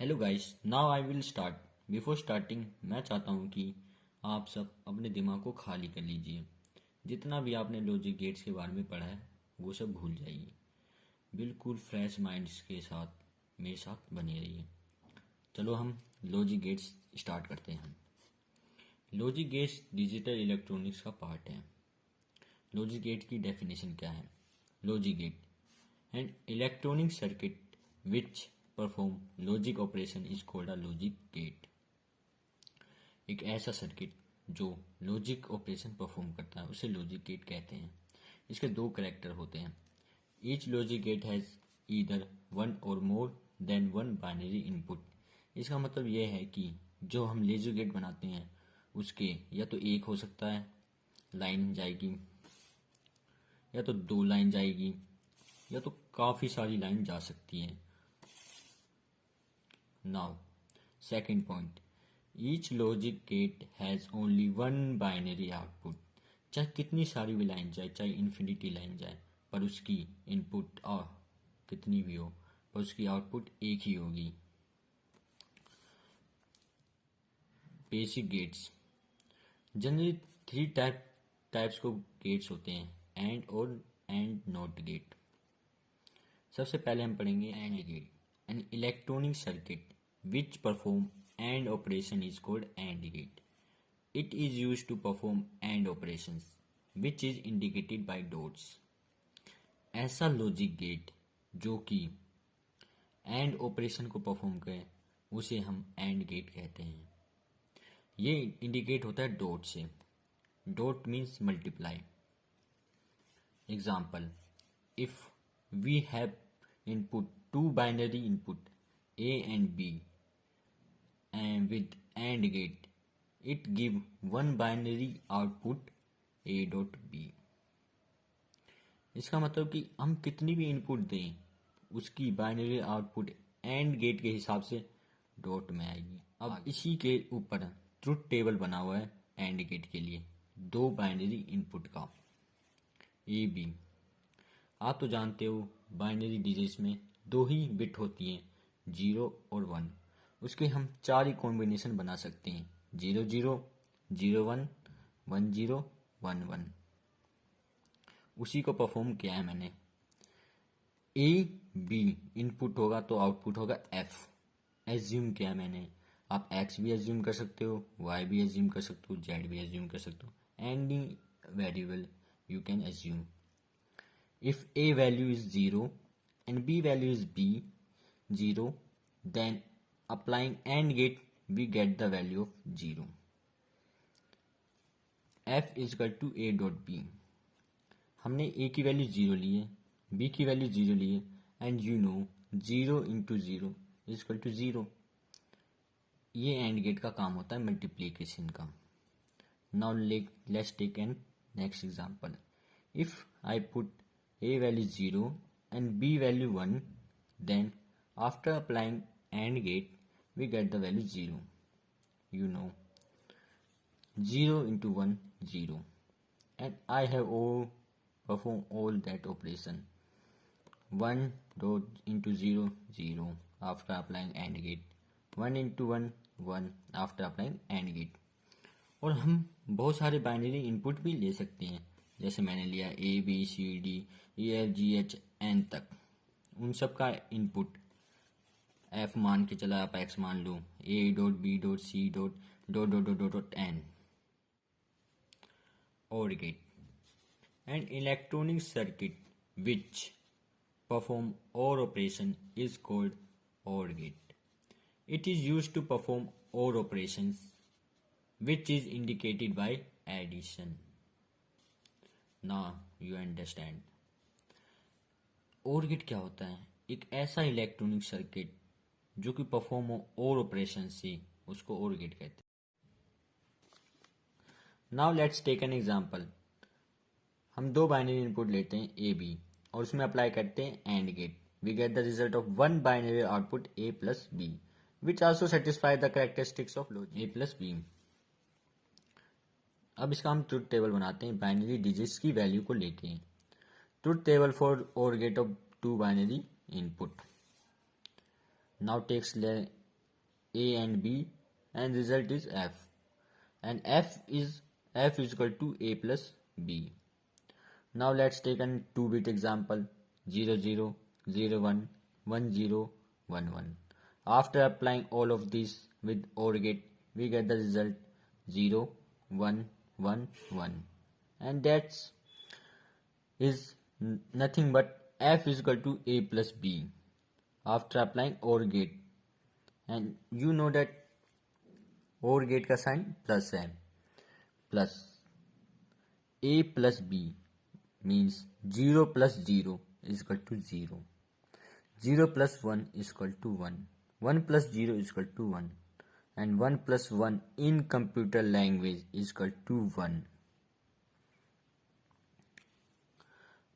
Hello guys, now I will start. Before starting मैं चाहता हूँ कि आप सब अपने दिमाग को खाली कर लीजिए। जितना भी आपने लॉजिक गेट्स के बारे में पढ़ा है वो सब भूल जाइए। बिल्कुल फ्रेश माइंड्स के साथ मेरे साथ बने रहिए। चलो हम लॉजिक गेट्स स्टार्ट करते हैं। लॉजिक गेट्स डिजिटल इलेक्ट्रॉनिक्स का पार्ट है। लॉजिक गेट की डेफिनेशन क्या है? Logic gate and electronic circuit which perform logic operation is called a logic gate. एक ऐसा सर्किट जो लॉजिक ऑपरेशन परफॉर्म करता है उसे लॉजिक गेट कहते हैं। इसके दो कैरेक्टर होते हैं। Each logic gate has either one or more than one binary input. इसका मतलब यह है कि जो हम लॉजिक गेट बनाते हैं उसके या तो एक हो सकता है लाइन जाएगी, या तो दो लाइन जाएगी, या तो काफ़ी सारी लाइन जा सकती है। Now second point, each logic gate has only one binary output. चाहे कितनी सारी भी लाइन जाए, चाहे इन्फिनिटी लाइन जाए, पर उसकी इनपुट और कितनी भी हो पर उसकी आउटपुट एक ही होगी। Basic gates generally three types को गेट्स होते हैं, and OR and not gate. सबसे पहले हम पढ़ेंगे and gate. An electronic circuit which perform and operation is called and gate. It is used to perform AND operations, which is indicated by dots. ऐसा logic gate जो कि AND operation को perform करे उसे हम AND गेट कहते हैं। ये इंडिकेट होता है डॉट से। Dot means multiply. Example, if we have input two binary input A and B and with AND gate it give one binary output A dot B. इसका मतलब कि हम कितनी भी इनपुट दें उसकी बाइनरी आउटपुट एंड गेट के हिसाब से डॉट में आएगी। अब इसी के ऊपर ट्रुथ टेबल बना हुआ है एंड गेट के लिए दो बाइनरी इनपुट का ए बी। आप तो जानते हो बाइनरी डिजिट्स में दो ही बिट होती हैं, 0 और 1। उसके हम चार ही कॉम्बिनेशन बना सकते हैं, 0 0 0 1 1 0 1 1। उसी को परफॉर्म किया है मैंने। ए बी इनपुट होगा तो आउटपुट होगा एफ। एज्यूम किया मैंने। आप एक्स भी एज्यूम कर सकते हो, वाई भी एज्यूम कर सकते हो, जेड भी एज्यूम कर सकते हो। Any variable you can assume. If A value is 0 and b value is b 0, then applying AND gate we get the value of 0. f is equal to a dot b. हमने a की value 0 ली है, b की value 0 ली है, and you know 0 into 0 is equal to 0। ये and gate का काम होता है मल्टीप्लीकेशन का। Now let's take an next example. If I put a value 0 and b value 1, then after applying AND gate we get the value 0. You know 0 into 1 0, and I have performed all that operation 1 dot into 0 0 after applying AND gate, 1 into 1 1 after applying AND gate। और हम बहुत सारे binary input भी ले सकते हैं, जैसे मैंने लिया A B C D E F G H N तक। उन सब का इनपुट एफ मान के चला, आप एक्स मान लो, A dot B dot C dot dot dot dot dot N. OR gate and electronic circuit which perform OR operation is called OR gate. It is use to perform OR operation which is indicated by addition. Now you understand. OR gate क्या होता है? एक ऐसा electronic circuit जो कि perform हो और operation से, उसको OR गेट कहते हैं। Now let's take an example. हम दो बाइनरी इनपुट लेते हैं ए बी और उसमें अप्लाई करते हैं and gate. We get the result of one binary output A plus B which also satisfy the characteristics of logic A plus B. अब इसका हम ट्रुथ टेबल बनाते हैं बाइनरी डिजिट्स की वैल्यू को लेके। Truth table for OR gate of two binary input. Now A and B, and result is F, and F is equal to A plus B. Now let's take a 2-bit example, 0 0 0 1 1 0 1 1. After applying all of these with OR gate, we get the result 0 1 1 1, and that's is nothing but F is equal to A plus B after applying OR gate. And you know that OR gate का sign plus है, plus A plus B means 0 plus 0 is equal to 0, 0 plus 1 is equal to 1, 1 plus 0 is equal to 1, and 1 plus 1 in computer language is equal to 1.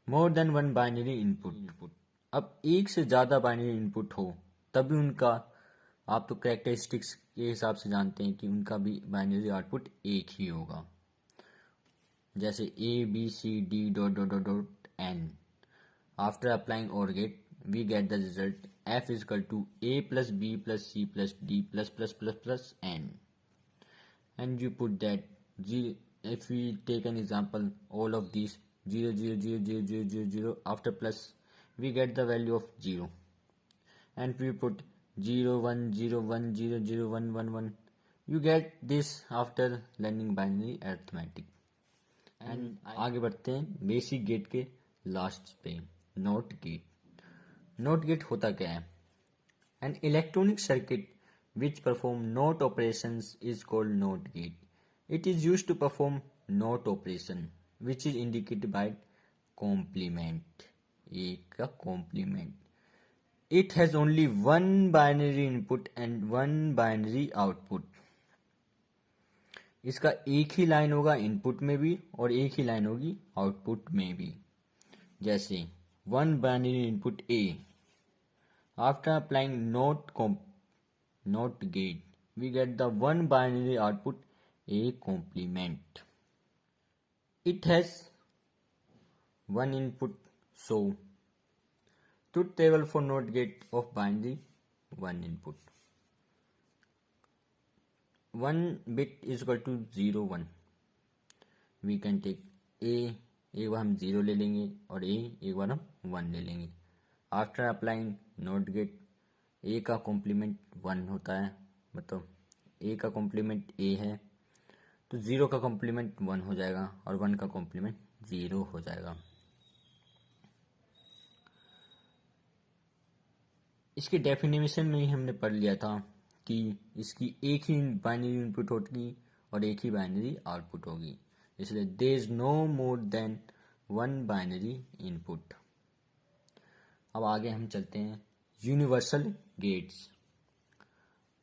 More than one binary input. अब एक से ज़्यादा binary input हो तभी उनका, आप तो characteristics के हिसाब से जानते हैं कि उनका भी बाइनरी आउटपुट एक ही होगा. जैसे ABCD dot dot dot dot N. After applying OR gate we get the result F is equal to A plus B plus C plus D plus plus plus plus N. And you put that, if we take an example, all of these 0 0 0 0 0 0 0, after plus we get the value of 0, and we put 0 1 0 1 0 0 1 1 1. You get this after learning binary arithmetic. And आगे बढ़ते हैं basic gate के last पे, not gate. Not gate होता क्या है? An electronic circuit which perform NOT operations is called NOT gate. It is used to perform NOT operation, which is indicated by complement. A का complement. It has only one binary input and one binary output. इसका एक ही line होगा input में भी और एक ही line होगी output में भी. जैसे one binary input A. After applying NOT gate, we get the one binary output A complement. It has one input, so truth table for NOT gate of binary one input. 1 bit is equal to 0 1. We can take A, एक बार हम 0 ले लेंगे और A एक बार हम 1 ले लेंगे. After applying not gate, A का कॉम्प्लीमेंट 1 होता है, मतलब A का कॉम्प्लीमेंट A है तो 0 का कॉम्प्लीमेंट 1 हो जाएगा और 1 का कॉम्प्लीमेंट 0 हो जाएगा. इसके डेफिनेशन में ही हमने पढ़ लिया था कि इसकी एक ही बाइनरी इनपुट होगी और एक ही बाइनरी आउटपुट होगी, इसलिए there is no more than one binary input. अब आगे हम चलते हैं universal gates.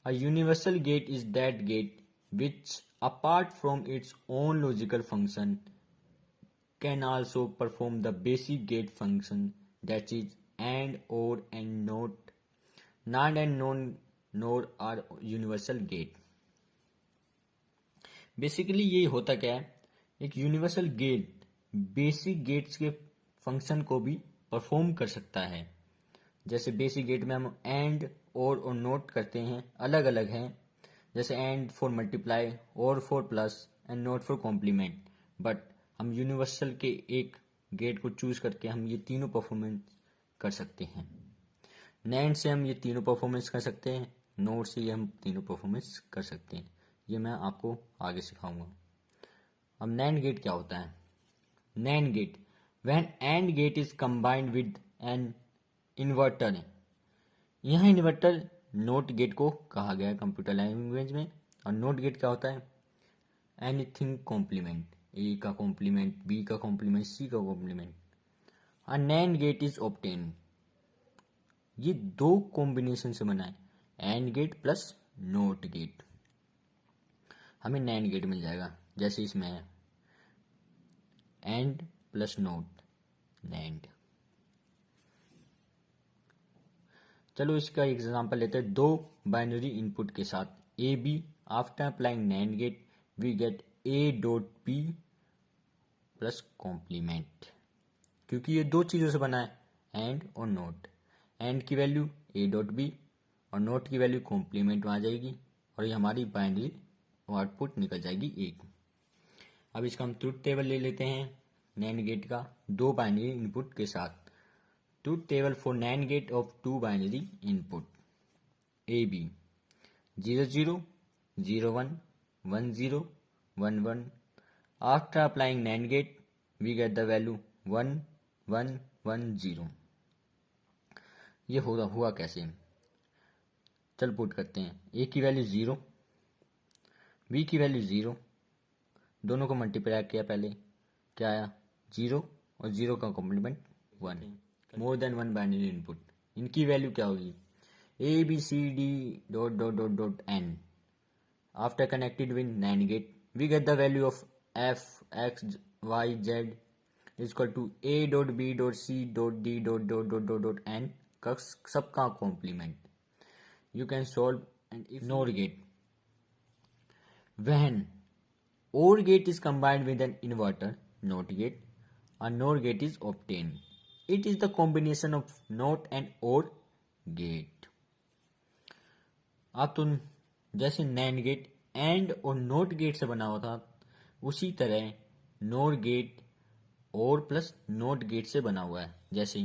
A universal gate is that gate which apart from its own logical function can also perform the basic gate function, that is AND OR and NOT. NAND and NOR are universal gate. Basically ये होता क्या है, एक universal gate basic gates के function को भी perform कर सकता है. जैसे बेसिक गेट में हम एंड और नोट करते हैं, अलग अलग हैं. जैसे एंड फॉर मल्टीप्लाई, और for plus, and not for complement. But हम यूनिवर्सल के एक गेट को चूज करके हम ये तीनों परफॉर्मेंस कर सकते हैं. नैंड से हम ये तीनों परफॉर्मेंस कर सकते हैं, नोट से ये हम तीनों परफॉर्मेंस कर सकते हैं. ये मैं आपको आगे सिखाऊंगा. अब नैंड गेट क्या होता है? Nand gate, when and gate is combined with an inverter. यहाँ इन्वर्टर नोट गेट को कहा गया है कंप्यूटर लैंग्वेज में. और नोट गेट क्या होता है? एनीथिंग कॉम्प्लीमेंट, ए का कॉम्प्लीमेंट, बी का कॉम्प्लीमेंट, सी का complement. A nand gate is obtain. ये दो कॉम्बिनेशन से बना है, and gate plus not gate. हमें नैंड गेट मिल जाएगा जैसे इसमें है एंड प्लस नोट, नैंड. चलो इसका एग्जांपल लेते हैं दो बाइनरी इनपुट के साथ A B. After applying nand gate we get A dot B plus complement. क्योंकि ये दो चीजों से बना है, एंड और नोट. एंड की वैल्यू ए डॉट बी और नोट की वैल्यू कॉम्प्लीमेंट में आ जाएगी और ये हमारी बाइनरी आउटपुट निकल जाएगी 1। अब इसका हम ट्रुथ टेबल ले लेते हैं नैंड गेट का 2 बाइनरी इनपुट के साथ। Truth table for nand gate of 2 binary input AB 00 01 10 11। After applying NAND gate, we get the value 1 1 1 0। ये हुआ कैसे? चल पुट करते हैं। A की वैल्यू 0, B की वैल्यू 0, दोनों को मल्टीप्लाई किया पहले, क्या आया 0 और 0 का complement 1। More than 1 binary input, इनकी वैल्यू क्या होगी A B C D dot dot dot dot N। After connected with NAND gate, we get the value of F X Y Z is equal to A dot B dot C dot D dot dot dot dot dot N का सबका complement. You can solve and if NOR gate, when OR gate is combined with an inverter NOT gate, a NOR gate is obtained. It is the combination of NOT and OR gate। अब तो जैसे NAND gate and और note gate से बना हुआ था उसी तरह नोर गेट और प्लस नोट गेट से बना हुआ है। जैसे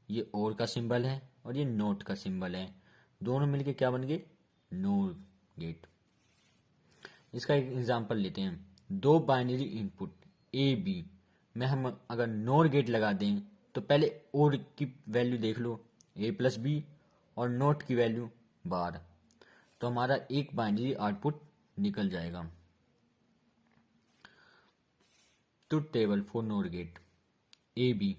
ये और का सिंबल है और ये नोट का सिंबल है, दोनों मिलके क्या बन गए नोर गेट। इसका एक एग्जांपल लेते हैं। 2 बाइनरी इनपुट ए बी में हम अगर नोर गेट लगा दें तो पहले और की वैल्यू देख लो A प्लस बी और नोट की वैल्यू 12, तो हमारा एक बाइनरी आउटपुट निकल जाएगा। Truth table for NOR gate A B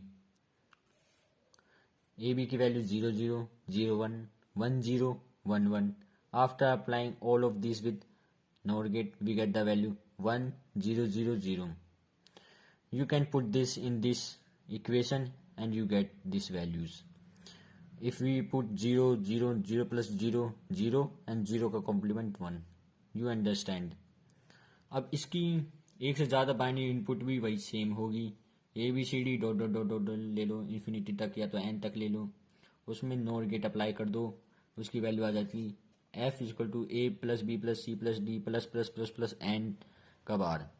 की value 00 01 10 11। After applying all of this with NOR gate we get the value 1 0 0 0। You can put this in this equation and you get this values. If we put 0 0 0 plus 0 0 and 0 का complement 1, you understand। अब इसकी एक से ज़्यादा binary input भी वही same होगी। ABCD dot dot dot dot ले लो इन्फिनिटी तक या तो N तक ले लो, उसमें नोर गेट अप्लाई कर दो, उसकी वैल्यू आ जाती F equal to A plus B plus C plus D plus plus plus plus N का बार।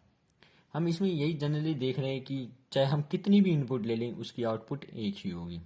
हम इसमें यही जनरली देख रहे हैं कि चाहे हम कितनी भी इनपुट ले लें उसकी आउटपुट एक ही होगी।